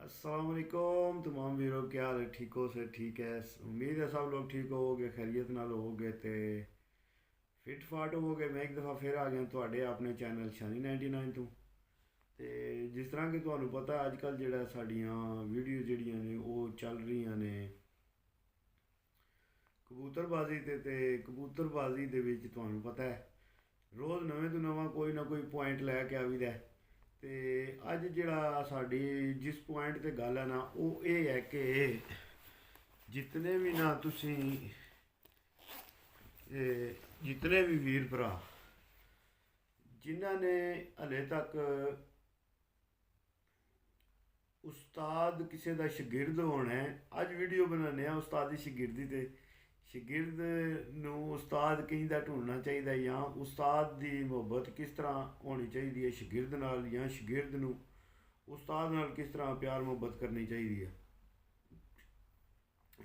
अस्सलाम वालेकुम तमाम वीरों, क्या हाल है? ठीक हो से? ठीक है, उम्मीद है सब लोग ठीक होवोगे, खैरियत नाल होवोगे ते फिट फाट होवोगे। मैं एक दफ़ा फिर आ गया ਤੁਹਾਡੇ ਆਪਣੇ ਚੈਨਲ ਸ਼ਾਨੀ 99 ਤੋਂ। ਤੇ ਜਿਸ ਤਰ੍ਹਾਂ ਕਿ ਤੁਹਾਨੂੰ ਪਤਾ ਅੱਜ ਕੱਲ੍ਹ ਜਿਹੜਾ ਸਾਡੀਆਂ ਵੀਡੀਓ ਜਿਹੜੀਆਂ ਨੇ ਉਹ ਚੱਲ ਰਹੀਆਂ ਨੇ ਕਬੂਤਰਬਾਜ਼ੀ ਤੇ ਕਬੂਤਰਬਾਜ਼ੀ ਦੇ ਵਿੱਚ ਤੁਹਾਨੂੰ ਪਤਾ ਹੈ ਰੋਜ਼ ਨਵੇਂ ਤੋਂ ਨਵਾਂ ਕੋਈ ਨਾ ਕੋਈ ਪੁਆਇੰਟ ਲੈ ਕੇ ਆਵੀਦਾ। ਤੇ ਅੱਜ ਜਿਹੜਾ ਸਾਡੀ ਜਿਸ ਪੁਆਇੰਟ ਤੇ ਗੱਲ ਹੈ ਨਾ ਉਹ ਇਹ ਹੈ ਕਿ ਜਿਤਨੇ ਵੀ ਨਾ ਤੁਸੀਂ ਜਿਤਨੇ ਵੀ ਵੀਰ ਭਰਾ ਜਿਨ੍ਹਾਂ ਨੇ ਹਲੇ ਤੱਕ ਉਸਤਾਦ ਕਿਸੇ ਦਾ ਸ਼ਾਗਿਰਦ ਹੋਣਾ ਹੈ, ਅੱਜ ਵੀਡੀਓ ਬਣਾਉਂਦੇ ਆ ਉਸਤਾਦ ਦੀ ਸ਼ਾਗਿਰਦੀ ਤੇ। ਸ਼ਾਗਿਰਦ ਨੂੰ ਉਸਤਾਦ ਕਿਹਦਾ ਢੂੰਡਣਾ ਚਾਹੀਦਾ ਜਾਂ ਉਸਤਾਦ ਦੀ ਮੁਹੱਬਤ ਕਿਸ ਤਰ੍ਹਾਂ ਹੋਣੀ ਚਾਹੀਦੀ ਹੈ ਸ਼ਾਗਿਰਦ ਨਾਲ, ਜਾਂ ਸ਼ਾਗਿਰਦ ਨੂੰ ਉਸਤਾਦ ਨਾਲ ਕਿਸ ਤਰ੍ਹਾਂ ਪਿਆਰ ਮੁਹੱਬਤ ਕਰਨੀ ਚਾਹੀਦੀ ਹੈ।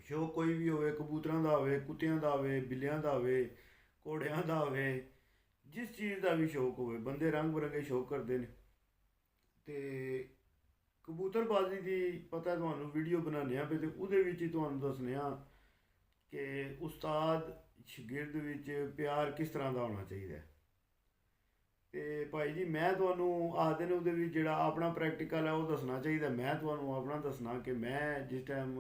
ਸ਼ੌਕ ਕੋਈ ਵੀ ਹੋਵੇ, ਕਬੂਤਰਾਂ ਦਾ ਹੋਵੇ, ਕੁੱਤਿਆਂ ਦਾ ਹੋਵੇ, ਬਿੱਲਿਆਂ ਦਾ ਹੋਵੇ, ਘੋੜਿਆਂ ਦਾ ਹੋਵੇ, ਜਿਸ ਚੀਜ਼ ਦਾ ਵੀ ਸ਼ੌਕ ਹੋਵੇ, ਬੰਦੇ ਰੰਗ ਬਰੰਗੇ ਸ਼ੌਕ ਕਰਦੇ ਨੇ। ਤੇ ਕਬੂਤਰਬਾਜ਼ੀ ਦੀ ਪਤਾ ਤੁਹਾਨੂੰ ਵੀਡੀਓ ਬਣਾਉਂਦੇ ਆ ਪਏ ਤੇ ਉਹਦੇ ਵਿੱਚ ਹੀ ਤੁਹਾਨੂੰ ਦੱਸਣੇ ਆ ਕਿ ਉਸਤਾਦ ਸ਼ਾਗਿਰਦ ਵਿੱਚ ਪਿਆਰ ਕਿਸ ਤਰ੍ਹਾਂ ਦਾ ਹੋਣਾ ਚਾਹੀਦਾ ਹੈ। ਤੇ ਭਾਈ ਜੀ ਮੈਂ ਤੁਹਾਨੂੰ ਆਖਦੇ ਨੇ ਉਹਦੇ ਵਿੱਚ ਜਿਹੜਾ ਆਪਣਾ ਪ੍ਰੈਕਟੀਕਲ ਹੈ ਉਹ ਦੱਸਣਾ ਚਾਹੀਦਾ। ਮੈਂ ਤੁਹਾਨੂੰ ਆਪਣਾ ਦੱਸਣਾ ਕਿ ਮੈਂ ਜਿਸ ਟਾਈਮ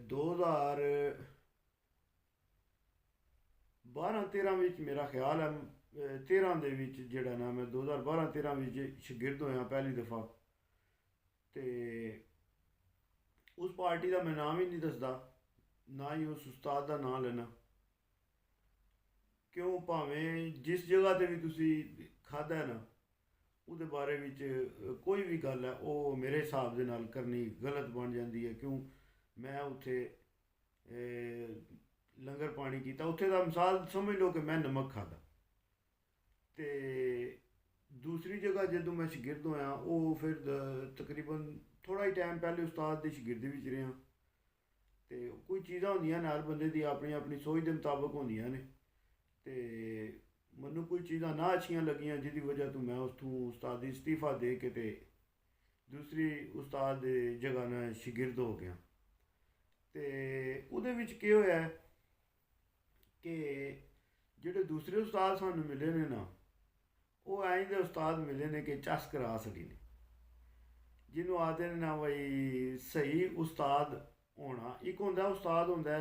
2012-13 ਵਿੱਚ ਮੇਰਾ ਖਿਆਲ ਹੈ 13 ਦੇ ਵਿੱਚ ਜਿਹੜਾ ਨਾ ਮੈਂ 2012-13 ਵਿੱਚ ਸ਼ਾਗਿਰਦ ਹੋਇਆ ਪਹਿਲੀ ਦਫਾ। ਤੇ ਉਸ ਪਾਰਟੀ ਦਾ ਮੈਂ ਨਾਮ ਹੀ ਨਹੀਂ ਦੱਸਦਾ, ਨਾ ਹੀ ਉਸ ਉਸਤਾਦ ਦਾ ਨਾਮ ਲੈਣਾ। ਕਿਉਂ? ਭਾਵੇਂ ਜਿਸ ਜਗ੍ਹਾ 'ਤੇ ਵੀ ਤੁਸੀਂ ਖਾਧਾ ਨਾ ਉਹਦੇ ਬਾਰੇ ਵਿੱਚ ਕੋਈ ਵੀ ਗੱਲ ਹੈ ਉਹ ਮੇਰੇ ਹਿਸਾਬ ਦੇ ਨਾਲ ਕਰਨੀ ਗਲਤ ਬਣ ਜਾਂਦੀ ਹੈ। ਕਿਉਂ? ਮੈਂ ਉੱਥੇ ਲੰਗਰ ਪਾਣੀ ਕੀਤਾ, ਉੱਥੇ ਦਾ ਮਿਸਾਲ ਸਮਝ ਲਓ ਕਿ ਮੈਂ ਨਮਕ ਖਾਧਾ। ਤੇ ਦੂਸਰੀ ਜਗ੍ਹਾ ਜਦੋਂ ਮੈਂ ਸ਼ਾਗਿਰਦ ਹੋਇਆ ਉਹ ਫਿਰ ਤਕਰੀਬਨ ਥੋੜ੍ਹਾ ਹੀ ਟਾਈਮ ਪਹਿਲੇ ਉਸਤਾਦ ਦੀ ਸ਼ਾਗਿਰਦੀ ਵਿੱਚ ਰਿਹਾ। ਤੇ ਕੋਈ ਚੀਜ਼ਾਂ ਹੁੰਦੀਆਂ ਨੇ ਹਰ ਬੰਦੇ ਦੀ ਆਪਣੀ ਆਪਣੀ ਸੋਚ ਦੇ ਮੁਤਾਬਕ ਹੁੰਦੀਆਂ ਨੇ। ਤੇ ਮੈਨੂੰ ਕੋਈ ਚੀਜ਼ਾਂ ਨਾ ਅੱਛੀਆਂ ਲੱਗੀਆਂ ਜਿਹਦੀ ਵਜ੍ਹਾ ਤੋਂ ਮੈਂ ਉੱਥੋਂ ਉਸਤਾਦ ਦੀ ਅਸਤੀਫਾ ਦੇ ਕੇ ਤੇ ਦੂਸਰੀ ਉਸਤਾਦ ਦੀ ਜਗ੍ਹਾ ਨਾਲ ਸ਼ਾਗਿਰਦ ਹੋ ਗਿਆ। ਤੇ ਉਹਦੇ ਵਿੱਚ ਕੀ ਹੋਇਆ ਕਿ ਜਿਹੜੇ ਦੂਸਰੇ ਉਸਤਾਦ ਸਾਨੂੰ ਮਿਲੇ ਨੇ ਨਾ ਉਹ ਐਂ ਦੇ ਉਸਤਾਦ ਮਿਲੇ ਨੇ ਕਿ ਚਸ ਕਰਾ ਸਕੀ ਨੇ, ਜਿਹਨੂੰ ਆਖਦੇ ਨੇ ਨਾ ਬਈ ਸਹੀ ਉਸਤਾਦ ਹੋਣਾ। ਇੱਕ ਹੁੰਦਾ ਉਸਤਾਦ ਹੁੰਦਾ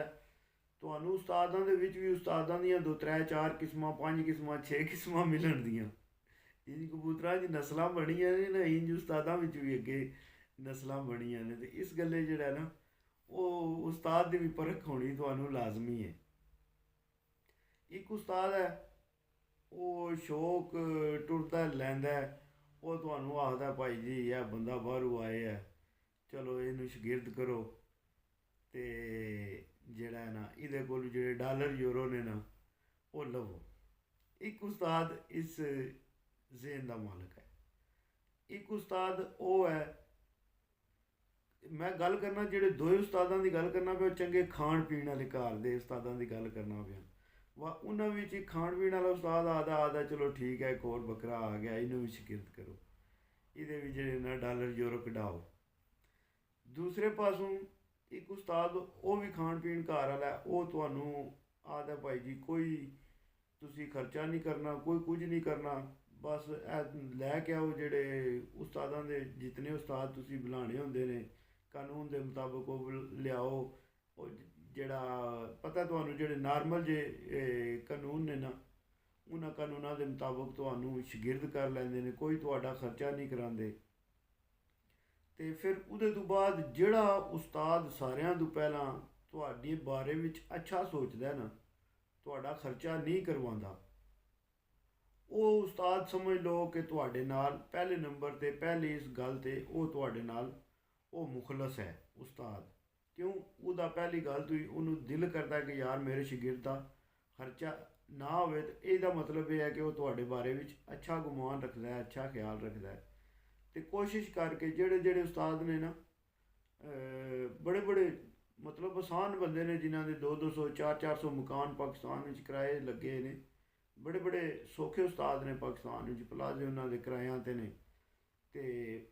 ਤੁਹਾਨੂੰ ਉਸਤਾਦਾਂ ਦੇ ਵਿੱਚ ਵੀ ਉਸਤਾਦਾਂ ਦੀਆਂ 2 3 4 ਕਿਸਮਾਂ 5 ਕਿਸਮਾਂ 6 ਕਿਸਮਾਂ ਮਿਲਣ ਦੀਆਂ। ਇੰਜ ਕਬੂਤਰਾਂ 'ਚ ਨਸਲਾਂ ਬਣੀਆਂ ਨੇ ਨਾ, ਇੰਜ ਉਸਤਾਦਾਂ ਵਿੱਚ ਵੀ ਅੱਗੇ ਨਸਲਾਂ ਬਣੀਆਂ ਨੇ। ਤੇ ਇਸ ਗੱਲੇ ਜਿਹੜਾ ਨਾ ਉਹ ਉਸਤਾਦ ਦੀ ਵੀ ਪਰਖ ਹੋਣੀ ਤੁਹਾਨੂੰ ਲਾਜ਼ਮੀ ਹੈ। ਇੱਕ ਉਸਤਾਦ ਹੈ ਉਹ ਸ਼ੌਕ ਟੁਰਦਾ ਲੈਂਦਾ, ਉਹ ਤੁਹਾਨੂੰ ਆਖਦਾ ਭਾਈ ਜੀ ਇਹ ਬੰਦਾ ਬਾਹਰੋਂ ਆਏ ਹੈ, ਚਲੋ ਇਹਨੂੰ ਸ਼ਾਗਿਰਦ ਕਰੋ ਤੇ ਜਿਹੜਾ ਹੈ ਨਾ ਇਹਦੇ ਕੋਲ ਜਿਹੜੇ ਡਾਲਰ ਯੂਰੋ ਨੇ ਨਾ ਉਹ ਲਵੋ। ਇੱਕ ਉਸਤਾਦ ਇਸ ਜ਼ੇਨ ਦਾ ਮਾਲਕ ਹੈ। ਇੱਕ ਉਸਤਾਦ ਉਹ ਹੈ, ਮੈਂ ਗੱਲ ਕਰਨਾ ਜਿਹੜੇ ਦੋਏ ਉਸਤਾਦਾਂ ਦੀ ਗੱਲ ਕਰਨਾ ਪਿਆ ਉਹ ਚੰਗੇ ਖਾਣ ਪੀਣ ਵਾਲੇ ਘਰ ਦੇ ਉਸਤਾਦਾਂ ਦੀ ਗੱਲ ਕਰਨਾ ਪਿਆ। ਵਾ ਉਹਨਾਂ ਵਿੱਚ ਇੱਕ ਖਾਣ ਪੀਣ ਵਾਲਾ ਉਸਤਾਦ ਆਦਾ ਚਲੋ ਠੀਕ ਹੈ ਇੱਕ ਹੋਰ ਬੱਕਰਾ ਆ ਗਿਆ ਇਹਨੂੰ ਵੀ ਸ਼ਾਗਿਰਦ ਕਰੋ, ਇਹਦੇ ਵੀ ਜਿਹੜੇ ਨਾ ਡਾਲਰ ਯੂਰੋ ਕਢਾਓ। ਦੂਸਰੇ ਪਾਸੋਂ ਇੱਕ ਉਸਤਾਦ ਉਹ ਵੀ ਖਾਣ ਪੀਣ ਘਰ ਵਾਲਾ, ਉਹ ਤੁਹਾਨੂੰ ਆਦਾ ਭਾਈ ਜੀ ਕੋਈ ਤੁਸੀਂ ਖਰਚਾ ਨਹੀਂ ਕਰਨਾ, ਕੋਈ ਕੁਝ ਨਹੀਂ ਕਰਨਾ, ਬਸ ਲੈ ਕੇ ਆਓ ਜਿਹੜੇ ਉਸਤਾਦਾਂ ਦੇ ਜਿਤਨੇ ਉਸਤਾਦ ਤੁਸੀਂ ਬੁਲਾਣੇ ਹੁੰਦੇ ਨੇ ਕਾਨੂੰਨ ਦੇ ਮੁਤਾਬਕ ਉਹ ਲਿਆਓ। ਉਹ ਜਿਹੜਾ ਪਤਾ ਤੁਹਾਨੂੰ ਜਿਹੜੇ ਨਾਰਮਲ ਜੇ ਕਾਨੂੰਨ ਨੇ ਨਾ ਉਹਨਾਂ ਕਾਨੂੰਨਾਂ ਦੇ ਮੁਤਾਬਕ ਤੁਹਾਨੂੰ ਸ਼ਾਗਿਰਦ ਕਰ ਲੈਂਦੇ ਨੇ, ਕੋਈ ਤੁਹਾਡਾ ਖਰਚਾ ਨਹੀਂ ਕਰਾਉਂਦੇ। ਤੇ ਫਿਰ ਉਹਦੇ ਤੋਂ ਬਾਅਦ ਜਿਹੜਾ ਉਸਤਾਦ ਸਾਰਿਆਂ ਤੋਂ ਪਹਿਲਾਂ ਤੁਹਾਡੇ ਬਾਰੇ ਵਿੱਚ ਅੱਛਾ ਸੋਚਦਾ ਨਾ, ਤੁਹਾਡਾ ਖਰਚਾ ਨਹੀਂ ਕਰਵਾਉਂਦਾ, ਉਹ ਉਸਤਾਦ ਸਮਝ ਲਓ ਕਿ ਤੁਹਾਡੇ ਨਾਲ ਪਹਿਲੇ ਨੰਬਰ 'ਤੇ ਪਹਿਲੀ ਇਸ ਗੱਲ 'ਤੇ ਉਹ ਤੁਹਾਡੇ ਨਾਲ ਉਹ ਮੁਖਲਸ ਹੈ ਉਸਤਾਦ। ਕਿਉਂ? ਉਹਦਾ ਪਹਿਲੀ ਗੱਲ ਤੋਂ ਹੀ ਉਹਨੂੰ ਦਿਲ ਕਰਦਾ ਕਿ ਯਾਰ ਮੇਰੇ ਸ਼ਾਗਿਰਦ ਦਾ ਖਰਚਾ ਨਾ ਹੋਵੇ। ਤਾਂ ਇਹਦਾ ਮਤਲਬ ਇਹ ਹੈ ਕਿ ਉਹ ਤੁਹਾਡੇ ਬਾਰੇ ਵਿੱਚ ਅੱਛਾ ਗੁਮਾਨ ਰੱਖਦਾ ਹੈ, ਅੱਛਾ ਖਿਆਲ ਰੱਖਦਾ ਹੈ। ਤੇ ਕੋਸ਼ਿਸ਼ ਕਰਕੇ ਜਿਹੜੇ ਜਿਹੜੇ ਉਸਤਾਦ ਨੇ ਨਾ ਬੜੇ ਬੜੇ ਮਤਲਬ ਆਸਾਨ ਬੰਦੇ ਨੇ ਜਿਨ੍ਹਾਂ ਦੇ 200 400 ਮਕਾਨ ਪਾਕਿਸਤਾਨ ਵਿੱਚ ਕਿਰਾਏ ਲੱਗੇ ਨੇ, ਬੜੇ ਬੜੇ ਸੌਖੇ ਉਸਤਾਦ ਨੇ ਪਾਕਿਸਤਾਨ ਵਿੱਚ, ਪਲਾਜ਼ੇ ਉਹਨਾਂ ਦੇ ਕਿਰਾਇਆਂ 'ਤੇ ਨੇ। ਤੇ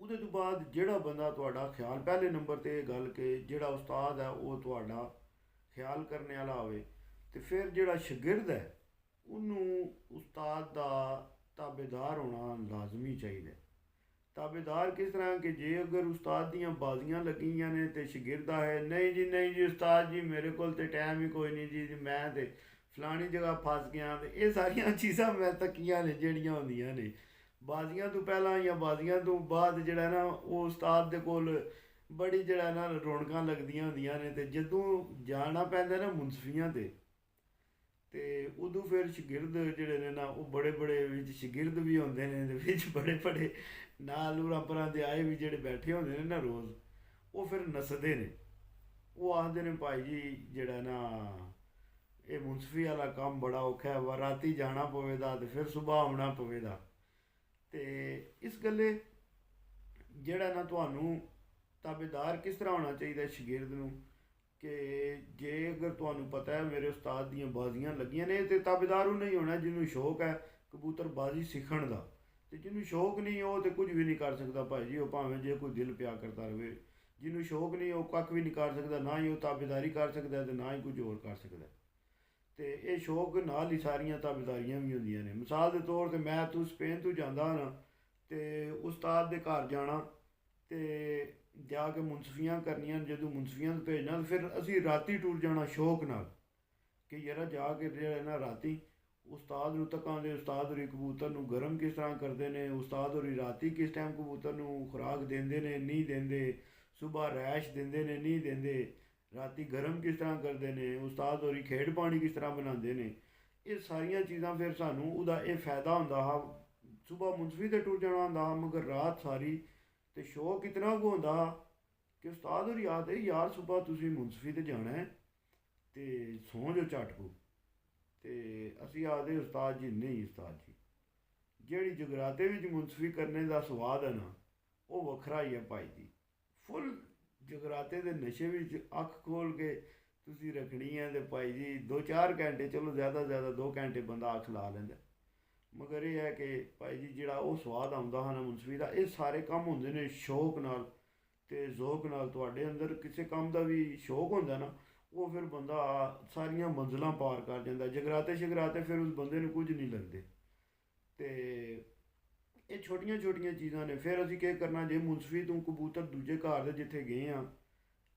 ਉਹਦੇ ਤੋਂ ਬਾਅਦ ਜਿਹੜਾ ਬੰਦਾ ਤੁਹਾਡਾ ਖਿਆਲ, ਪਹਿਲੇ ਨੰਬਰ 'ਤੇ ਇਹ ਗੱਲ ਕਿ ਜਿਹੜਾ ਉਸਤਾਦ ਹੈ ਉਹ ਤੁਹਾਡਾ ਖਿਆਲ ਕਰਨ ਵਾਲਾ ਹੋਵੇ, ਅਤੇ ਫਿਰ ਜਿਹੜਾ ਸ਼ਾਗਿਰਦ ਹੈ ਉਹਨੂੰ ਉਸਤਾਦ ਦਾ ਤਾਬੇਦਾਰ ਹੋਣਾ ਲਾਜ਼ਮੀ ਚਾਹੀਦਾ। ਤਾਬੇਦਾਰ ਕਿਸ ਤਰ੍ਹਾਂ ਕਿ ਜੇ ਅਗਰ ਉਸਤਾਦ ਦੀਆਂ ਬਾਜ਼ੀਆਂ ਲੱਗੀਆਂ ਨੇ ਤੇ ਸ਼ਾਗਿਰਦ ਹੈ ਨਹੀਂ ਜੀ ਉਸਤਾਦ ਜੀ ਮੇਰੇ ਕੋਲ ਤੇ ਟਾਈਮ ਹੀ ਕੋਈ ਨਹੀਂ ਜੀ, ਮੈਂ ਤੇ ਫਲਾਣੀ ਜਗ੍ਹਾ ਫਸ ਗਿਆ, ਤੇ ਇਹ ਸਾਰੀਆਂ ਚੀਜ਼ਾਂ ਮੈਂ ਤੱਕੀਆਂ ਨੇ ਜਿਹੜੀਆਂ ਹੁੰਦੀਆਂ ਨੇ ਬਾਜ਼ੀਆਂ ਤੋਂ ਪਹਿਲਾਂ ਜਾਂ ਬਾਜ਼ੀਆਂ ਤੋਂ ਬਾਅਦ, ਜਿਹੜਾ ਨਾ ਉਹ ਉਸਤਾਦ ਦੇ ਕੋਲ ਬੜੀ ਜਿਹੜਾ ਨਾ ਰੌਣਕਾਂ ਲੱਗਦੀਆਂ ਹੁੰਦੀਆਂ ਨੇ, ਤੇ ਜਦੋਂ ਜਾਣਾ ਪੈਂਦਾ ਨਾ ਮੁਨਸਫੀਆਂ ਤੇ ਉਦੋਂ ਫਿਰ ਸ਼ਾਗਿਰਦ ਜਿਹੜੇ ਨੇ ਨਾ ਉਹ ਬੜੇ ਵਿੱਚ ਸ਼ਾਗਿਰਦ ਵੀ ਹੁੰਦੇ ਨੇ, ਤੇ ਵਿੱਚ ਬੜੇ ਨਾਲ ਉਰਾਂ ਪਰਾਂ ਦੇ ਆਏ ਵੀ ਜਿਹੜੇ ਬੈਠੇ ਹੁੰਦੇ ਨੇ ਨਾ ਰੋਜ਼, ਉਹ ਫਿਰ ਨੱਸਦੇ ਨੇ। ਉਹ ਆਖਦੇ ਨੇ ਭਾਈ ਜੀ ਜਿਹੜਾ ਨਾ ਇਹ ਮੁਨਸਫੀ ਵਾਲਾ ਕੰਮ ਬੜਾ ਔਖਾ ਹੈ, ਰਾਤੀ ਜਾਣਾ ਪਵੇਗਾ ਤੇ ਫਿਰ ਸੁਬਾਹ ਆਉਣਾ ਪਵੇਗਾ। ਤੇ ਇਸ ਗੱਲੇ ਜਿਹੜਾ ਨਾ ਤੁਹਾਨੂੰ ਤਾਬੇਦਾਰ ਕਿਸ ਤਰ੍ਹਾਂ ਹੋਣਾ ਚਾਹੀਦਾ ਸ਼ਾਗਿਰਦ ਨੂੰ, ਕਿ ਜੇ ਅਗਰ ਤੁਹਾਨੂੰ ਪਤਾ ਹੈ ਮੇਰੇ ਉਸਤਾਦ ਦੀਆਂ ਬਾਜ਼ੀਆਂ ਲੱਗੀਆਂ ਨੇ, ਤੇ ਤਾਬੇਦਾਰ ਉਹ ਨਹੀਂ ਹੋਣਾ ਜਿਹਨੂੰ ਸ਼ੌਕ ਹੈ ਕਬੂਤਰਬਾਜ਼ੀ ਸਿੱਖਣ ਦਾ, ਤੇ ਜਿਹਨੂੰ ਸ਼ੌਕ ਨਹੀਂ ਉਹ ਤੇ ਕੁਝ ਵੀ ਨਹੀਂ ਕਰ ਸਕਦਾ ਭਾਈ ਜੀ, ਉਹ ਭਾਵੇਂ ਜੇ ਕੋਈ ਦਿਲ ਪਿਆ ਕਰਦਾ ਰਹੇ। ਜਿਹਨੂੰ ਸ਼ੌਕ ਨਹੀਂ ਉਹ ਕੱਖ ਵੀ ਨਹੀਂ ਕਰ ਸਕਦਾ, ਨਾ ਹੀ ਉਹ ਤਾਬੇਦਾਰੀ ਕਰ ਸਕਦਾ ਤੇ ਨਾ ਹੀ ਕੁਝ ਹੋਰ ਕਰ ਸਕਦਾ। ਤੇ ਇਹ ਸ਼ੌਕ ਨਾਲ ਹੀ ਸਾਰੀਆਂ ਤਾਬੇਦਾਰੀਆਂ ਵੀ ਹੁੰਦੀਆਂ ਨੇ। ਮਿਸਾਲ ਦੇ ਤੌਰ 'ਤੇ ਮੈਂ ਤੂੰ ਸਪੇਨ ਤੋਂ ਜਾਂਦਾ ਨਾ, ਤੇ ਉਸਤਾਦ ਦੇ ਘਰ ਜਾਣਾ ਤੇ ਜਾ ਕੇ ਮੁਨਸਫੀਆਂ ਕਰਨੀਆਂ, ਜਦੋਂ ਮੁਨਸਫੀਆਂ ਨੂੰ ਭੇਜਣਾ ਫਿਰ ਅਸੀਂ ਰਾਤੀ ਟੁਰ ਜਾਣਾ ਸ਼ੌਕ ਨਾਲ, ਕਿ ਯਾਰ ਜਾ ਕੇ ਜਿਹੜਾ ਨਾ ਰਾਤੀ ਉਸਤਾਦ ਨੂੰ ਤੱਕਾਂਗੇ, ਉਸਤਾਦ ਹੋਰੀ ਕਬੂਤਰ ਨੂੰ ਗਰਮ ਕਿਸ ਤਰ੍ਹਾਂ ਕਰਦੇ ਨੇ, ਉਸਤਾਦ ਹੋਰੀ ਰਾਤੀ ਕਿਸ ਟਾਈਮ ਕਬੂਤਰ ਨੂੰ ਖੁਰਾਕ ਦਿੰਦੇ ਨੇ ਨਹੀਂ ਦਿੰਦੇ, ਸੁਬਾਹ ਰੈਸ਼ ਦਿੰਦੇ ਨੇ ਨਹੀਂ ਦਿੰਦੇ, ਰਾਤੀ ਗਰਮ ਕਿਸ ਤਰ੍ਹਾਂ ਕਰਦੇ ਨੇ, ਉਸਤਾਦ ਹੋਰੀ ਖੇਡ ਪਾਣੀ ਕਿਸ ਤਰ੍ਹਾਂ ਬਣਾਉਂਦੇ ਨੇ। ਇਹ ਸਾਰੀਆਂ ਚੀਜ਼ਾਂ ਫਿਰ ਸਾਨੂੰ ਉਹਦਾ ਇਹ ਫਾਇਦਾ ਹੁੰਦਾ ਹਾ, ਸੁਬਾਹ ਮੁਨਸਫੀ 'ਤੇ ਟੁਰ ਜਾਣਾ ਹੁੰਦਾ, ਮਗਰ ਰਾਤ ਸਾਰੀ ਤੇ ਸ਼ੌਕ ਇਤਨਾ ਕੁ ਹੁੰਦਾ ਕਿ ਉਸਤਾਦ ਹੋਰੀ ਯਾਦ ਹੈ ਯਾਰ ਸੁਬਾਹ ਤੁਸੀਂ ਮੁਨਸਫੀ 'ਤੇ ਜਾਣਾ ਹੈ ਤੇ ਸੌਂ ਜੋ ਝੱਟ ਕੋ। ਤੇ ਅਸੀਂ ਆਖਦੇ ਉਸਤਾਦ ਜੀ ਨਹੀਂ ਉਸਤਾਦ ਜੀ, ਜਿਹੜੀ ਜਗਰਾਤੇ ਵਿੱਚ ਮੁਨਸਫੀ ਕਰਨੇ ਦਾ ਸਵਾਦ ਹੈ ਨਾ ਉਹ ਵੱਖਰਾ ਹੀ ਹੈ ਭਾਈ ਜੀ। ਫੁੱਲ ਜਗਰਾਤੇ ਦੇ ਨਸ਼ੇ ਵਿੱਚ ਅੱਖ ਖੋਲ੍ਹ ਕੇ ਤੁਸੀਂ ਰੱਖਣੀ ਹੈ ਤੇ ਭਾਈ ਜੀ 2-4 ਘੰਟੇ, ਚਲੋ ਜ਼ਿਆਦਾ 2 ਘੰਟੇ ਬੰਦਾ ਅੱਖ ਲਾ ਲੈਂਦਾ, ਮਗਰ ਇਹ ਹੈ ਕਿ ਭਾਈ ਜੀ ਜਿਹੜਾ ਉਹ ਸਵਾਦ ਆਉਂਦਾ ਹੈ ਨਾ ਮੁਨਸਫੀ ਦਾ, ਇਹ ਸਾਰੇ ਕੰਮ ਹੁੰਦੇ ਨੇ ਸ਼ੌਕ ਨਾਲ ਤੇ ਜ਼ੌਕ ਨਾਲ। ਤੁਹਾਡੇ ਅੰਦਰ ਕਿਸੇ ਕੰਮ ਦਾ ਵੀ ਸ਼ੌਕ ਹੁੰਦਾ ਨਾ, ਉਹ ਫਿਰ ਬੰਦਾ ਸਾਰੀਆਂ ਮੰਜ਼ਿਲਾਂ ਪਾਰ ਕਰ ਜਾਂਦਾ। ਜਗਰਾਤੇ ਫਿਰ ਉਸ ਬੰਦੇ ਨੂੰ ਕੁਝ ਨਹੀਂ ਲੱਗਦੇ। ਤੇ ਇਹ ਛੋਟੀਆਂ ਚੀਜ਼ਾਂ ਨੇ। ਫਿਰ ਅਸੀਂ ਕੀ ਕਰਨਾ, ਜੇ ਮੁਨਸਫੀ ਤੋਂ ਕਬੂਤਰ ਦੂਜੇ ਘਰ ਦੇ ਜਿੱਥੇ ਗਏ ਹਾਂ,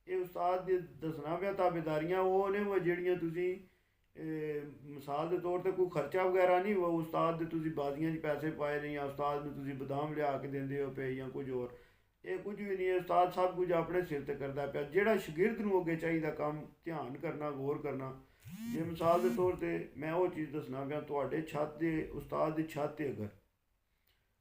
ਇਹ ਉਸਤਾਦ ਦੇ ਦੱਸਣਾ ਪਿਆ ਤਾਬੇਦਾਰੀਆਂ ਉਹ ਨੇ ਉਹ ਜਿਹੜੀਆਂ ਤੁਸੀਂ ਮਿਸਾਲ ਦੇ ਤੌਰ 'ਤੇ ਕੋਈ ਖਰਚਾ ਵਗੈਰਾ ਨਹੀਂ, ਉਹ ਉਸਤਾਦ ਦੇ ਤੁਸੀਂ ਬਾਜ਼ੀਆਂ 'ਚ ਪੈਸੇ ਪਾਏ ਨੇ ਜਾਂ ਉਸਤਾਦ ਨੂੰ ਤੁਸੀਂ ਬਦਾਮ ਲਿਆ ਕੇ ਦਿੰਦੇ ਹੋ ਪਏ ਜਾਂ ਕੁਝ ਹੋਰ, ਇਹ ਕੁਝ ਵੀ ਨਹੀਂ ਹੈ। ਉਸਤਾਦ ਸਭ ਕੁਝ ਆਪਣੇ ਸਿਰ 'ਤੇ ਕਰਦਾ ਪਿਆ। ਜਿਹੜਾ ਸ਼ਾਗਿਰਦ ਨੂੰ ਅੱਗੇ ਚਾਹੀਦਾ ਕੰਮ ਧਿਆਨ ਕਰਨਾ, ਗੌਰ ਕਰਨਾ। ਜੇ ਮਿਸਾਲ ਦੇ ਤੌਰ 'ਤੇ ਮੈਂ ਉਹ ਚੀਜ਼ ਦੱਸਣਾ ਪਿਆ, ਤੁਹਾਡੇ ਛੱਤ ਦੇ ਉਸਤਾਦ ਦੀ ਛੱਤ 'ਤੇ ਅਗਰ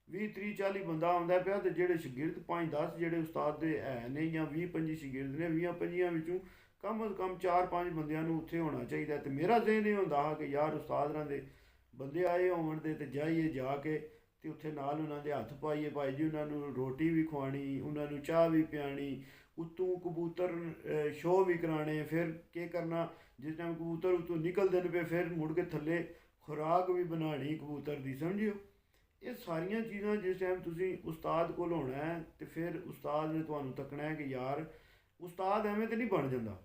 20-30-40 ਬੰਦਾ ਆਉਂਦਾ ਪਿਆ, ਤੇ ਜਿਹੜੇ ਸ਼ਾਗਿਰਦ 5-10 ਜਿਹੜੇ ਉਸਤਾਦ ਦੇ ਹੈ ਨੇ ਜਾਂ 20-25 ਸ਼ਾਗਿਰਦ ਨੇ, 20-25 ਵਿੱਚੋਂ ਕਮ ਅਜ਼ ਕਮ 4-5 ਬੰਦਿਆਂ ਨੂੰ ਉੱਥੇ ਹੋਣਾ ਚਾਹੀਦਾ। ਤੇ ਮੇਰਾ ਜ਼ਿਹਨ ਇਹ ਹੁੰਦਾ ਹਾਂ ਕਿ ਯਾਰ ਉਸਤਾਦਾਂ ਦੇ ਬੰਦੇ ਆਏ ਹੋਣ ਦੇ ਤੇ ਜਾਈਏ, ਜਾ ਕੇ ਤੇ ਉੱਥੇ ਨਾਲ ਉਹਨਾਂ ਦੇ ਹੱਥ ਪਾਈਏ ਭਾਈ ਜੀ, ਉਹਨਾਂ ਨੂੰ ਰੋਟੀ ਵੀ ਖਵਾਉਣੀ, ਉਹਨਾਂ ਨੂੰ ਚਾਹ ਵੀ ਪਿਆਣੀ, ਉੱਤੋਂ ਕਬੂਤਰ ਸ਼ੋਅ ਵੀ ਕਰਾਉਣੇ। ਫਿਰ ਕੀ ਕਰਨਾ, ਜਿਸ ਟਾਈਮ ਕਬੂਤਰ ਉੱਤੋਂ ਨਿਕਲਦੇ ਨੇ ਪਏ ਫਿਰ ਮੁੜ ਕੇ ਥੱਲੇ ਖੁਰਾਕ ਵੀ ਬਣਾਉਣੀ ਕਬੂਤਰ ਦੀ, ਸਮਝਿਓ। ਇਹ ਸਾਰੀਆਂ ਚੀਜ਼ਾਂ ਜਿਸ ਟਾਈਮ ਤੁਸੀਂ ਉਸਤਾਦ ਕੋਲ ਹੋਣਾ ਹੈ, ਤੇ ਫਿਰ ਉਸਤਾਦ ਨੇ ਤੁਹਾਨੂੰ ਤੱਕਣਾ ਹੈ ਕਿ ਯਾਰ ਉਸਤਾਦ ਐਵੇਂ ਤਾਂ ਨਹੀਂ ਬਣ ਜਾਂਦਾ।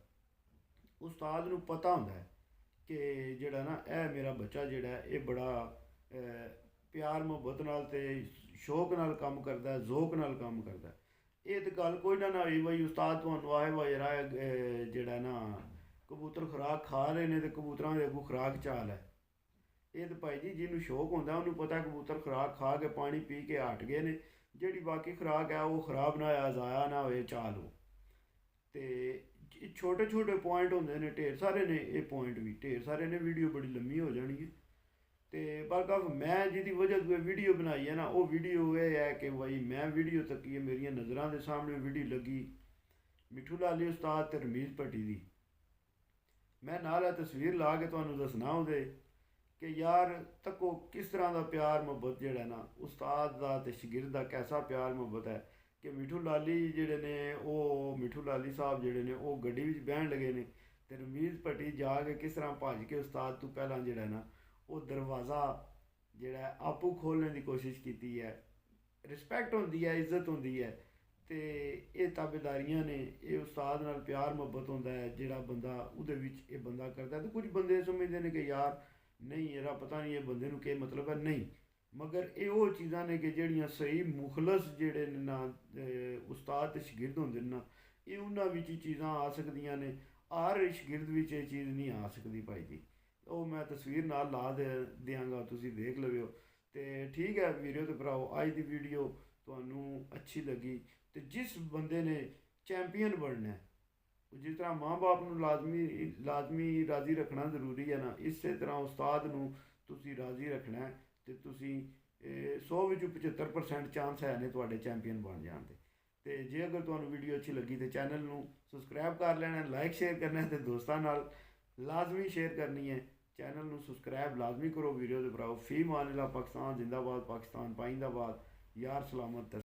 ਉਸਤਾਦ ਨੂੰ ਪਤਾ ਹੁੰਦਾ ਹੈ ਕਿ ਜਿਹੜਾ ਨਾ ਇਹ ਮੇਰਾ ਬੱਚਾ ਜਿਹੜਾ ਇਹ ਬੜਾ ਪਿਆਰ ਮੁਹੱਬਤ ਨਾਲ ਤੇ ਸ਼ੌਕ ਨਾਲ ਕੰਮ ਕਰਦਾ, ਜ਼ੌਕ ਨਾਲ ਕੰਮ ਕਰਦਾ। ਇਹ ਤਾਂ ਗੱਲ ਕੋਈ ਨਾ ਹੋਈ ਬਈ ਉਸਤਾਦ ਤੁਹਾਨੂੰ ਆਏ ਵਾ ਯਾਰ ਜਿਹੜਾ ਨਾ ਕਬੂਤਰ ਖੁਰਾਕ ਖਾ ਰਹੇ ਨੇ ਤੇ ਕਬੂਤਰਾਂ ਦੇ ਅੱਗੋਂ ਖੁਰਾਕ ਚਾਲ ਹੈ। ਇਹ ਤਾਂ ਭਾਈ ਜੀ ਜਿਹਨੂੰ ਸ਼ੌਕ ਹੁੰਦਾ ਉਹਨੂੰ ਪਤਾ ਕਬੂਤਰ ਖੁਰਾਕ ਖਾ ਕੇ ਪਾਣੀ ਪੀ ਕੇ ਹਟ ਗਏ ਨੇ, ਜਿਹੜੀ ਬਾਕੀ ਖੁਰਾਕ ਹੈ ਉਹ ਖਰਾਬ ਨਾ ਹੋਇਆ, ਜ਼ਾਇਆ ਨਾ ਹੋਏ ਚਾਲ ਉਹ। ਤੇ ਛੋਟੇ ਪੁਆਇੰਟ ਹੁੰਦੇ ਨੇ, ਢੇਰ ਸਾਰੇ ਨੇ, ਇਹ ਪੁਆਇੰਟ ਵੀ ਢੇਰ ਸਾਰੇ ਨੇ। ਵੀਡੀਓ ਬੜੀ ਲੰਮੀ ਹੋ ਜਾਣੀ ਹੈ। ਤੇ ਬਲਕਿ ਮੈਂ ਜਿਹਦੀ ਵਜ੍ਹਾ ਤੋਂ ਵੀਡੀਓ ਬਣਾਈ ਹੈ ਨਾ, ਉਹ ਵੀਡੀਓ ਇਹ ਹੈ ਕਿ ਬਈ ਮੈਂ ਵੀਡੀਓ ਤੱਕੀ ਹੈ, ਮੇਰੀਆਂ ਨਜ਼ਰਾਂ ਦੇ ਸਾਹਮਣੇ ਵੀਡੀਓ ਲੱਗੀ ਮਿੱਠੂ ਲਾਲੀ ਉਸਤਾਦ ਤੇ ਰਮੀਜ਼ ਭੱਟੀ ਦੀ। ਮੈਂ ਨਾਲ ਇਹ ਤਸਵੀਰ ਲਾ ਕੇ ਤੁਹਾਨੂੰ ਦੱਸਣਾ ਉਹਦੇ ਕਿ ਯਾਰ ਤੱਕੋ ਕਿਸ ਤਰ੍ਹਾਂ ਦਾ ਪਿਆਰ ਮੁਹੱਬਤ ਜਿਹੜਾ ਨਾ ਉਸਤਾਦ ਦਾ ਤੇ ਸ਼ਾਗਿਰਦ ਦਾ ਕੈਸਾ ਪਿਆਰ ਮੁਹੱਬਤ ਹੈ। ਕਿ ਮਿੱਠੂ ਲਾਲੀ ਜਿਹੜੇ ਨੇ, ਉਹ ਮਿੱਠੂ ਲਾਲੀ ਸਾਹਿਬ ਜਿਹੜੇ ਨੇ ਉਹ ਗੱਡੀ ਵਿੱਚ ਬਹਿਣ ਲੱਗੇ ਨੇ, ਤੇ ਰਮੀਜ਼ ਭੱਟੀ ਜਾ ਕੇ ਕਿਸ ਤਰ੍ਹਾਂ ਭੱਜ ਕੇ ਉਸਤਾਦ ਤੋਂ ਪਹਿਲਾਂ ਜਿਹੜਾ ਨਾ ਉਹ ਦਰਵਾਜ਼ਾ ਜਿਹੜਾ ਆਪੂ ਖੋਲ੍ਹਣ ਦੀ ਕੋਸ਼ਿਸ਼ ਕੀਤੀ ਹੈ। ਰਿਸਪੈਕਟ ਹੁੰਦੀ ਹੈ, ਇੱਜ਼ਤ ਹੁੰਦੀ ਹੈ। ਤੇ ਇਹ ਤਾਬੇਦਾਰੀਆਂ ਨੇ, ਇਹ ਉਸਤਾਦ ਨਾਲ ਪਿਆਰ ਮੁਹੱਬਤ ਹੁੰਦਾ ਹੈ ਜਿਹੜਾ ਬੰਦਾ ਉਹਦੇ ਵਿੱਚ ਇਹ ਬੰਦਾ ਕਰਦਾ। ਤੇ ਕੁਝ ਬੰਦੇ ਸਮਝਦੇ ਨੇ ਕਿ ਯਾਰ ਨਹੀਂ ਇਹਦਾ ਪਤਾ ਨਹੀਂ ਇਹ ਬੰਦੇ ਨੂੰ ਕੀ ਮਤਲਬ ਹੈ, ਨਹੀਂ। ਮਗਰ ਇਹ ਉਹ ਚੀਜ਼ਾਂ ਨੇ ਕਿ ਜਿਹੜੀਆਂ ਸਹੀ ਮੁਖਲਸ ਜਿਹੜੇ ਨੇ ਨਾ ਉਸਤਾਦ ਤੇ ਸ਼ਾਗਿਰਦ ਹੁੰਦੇ ਨੇ ਨਾ, ਇਹ ਉਹਨਾਂ ਵਿੱਚ ਹੀ ਚੀਜ਼ਾਂ ਆ ਸਕਦੀਆਂ ਨੇ। ਹਰ ਸ਼ਾਗਿਰਦ ਵਿੱਚ ਇਹ ਚੀਜ਼ ਨਹੀਂ ਆ ਸਕਦੀ ਭਾਈ ਜੀ। ਉਹ ਮੈਂ ਤਸਵੀਰ ਨਾਲ ਲਾ ਦਿਆਂਗਾ, ਤੁਸੀਂ ਦੇਖ ਲਵਿਓ। ਤੇ ਠੀਕ ਹੈ ਵੀਡੀਓ ਤੇ ਭਰਾਓ, ਅੱਜ ਦੀ ਵੀਡੀਓ ਤੁਹਾਨੂੰ ਅੱਛੀ ਲੱਗੀ ਤੇ ਜਿਸ ਬੰਦੇ ਨੇ ਚੈਂਪੀਅਨ ਬਣਨਾ ਹੈ, ਜਿਸ ਤਰ੍ਹਾਂ ਮਾਂ ਬਾਪ ਨੂੰ ਲਾਜ਼ਮੀ ਰਾਜ਼ੀ ਰੱਖਣਾ ਜ਼ਰੂਰੀ ਹੈ ਨਾ, ਇਸੇ ਤਰ੍ਹਾਂ ਉਸਤਾਦ ਨੂੰ ਤੁਸੀਂ ਰਾਜ਼ੀ ਰੱਖਣਾ ਹੈ। ਤੇ ਤੁਸੀਂ 100 ਵਿੱਚੋਂ 75% ਚਾਂਸ ਹੈ ਨੇ ਤੁਹਾਡੇ ਚੈਂਪੀਅਨ ਬਣ ਜਾਣ ਦੇ। ਤੇ ਜੇ ਅਗਰ ਤੁਹਾਨੂੰ ਵੀਡੀਓ ਅੱਛੀ ਲੱਗੀ ਤੇ ਚੈਨਲ ਨੂੰ ਸਬਸਕ੍ਰਾਈਬ ਕਰ ਲੈਣਾ, ਲਾਈਕ ਸ਼ੇਅਰ ਕਰਨਾ ਹੈ ਤੇ ਦੋਸਤਾਂ ਨਾਲ ਲਾਜ਼ਮੀ ਸ਼ੇਅਰ ਕਰਨੀ ਹੈ। ਚੈਨਲ ਨੂੰ ਸਬਸਕ੍ਰਾਈਬ ਲਾਜ਼ਮੀ ਕਰੋ। ਵੀਡੀਓ ਦੇ ਭਰਾਓ, ਫੀ ਮਾਨ ਅੱਲਾ, ਪਾਕਿਸਤਾਨ ਜਿੰਦਾਬਾਦ, ਪਾਕਿਸਤਾਨ ਪਾइंदाबाद, यार सलामत।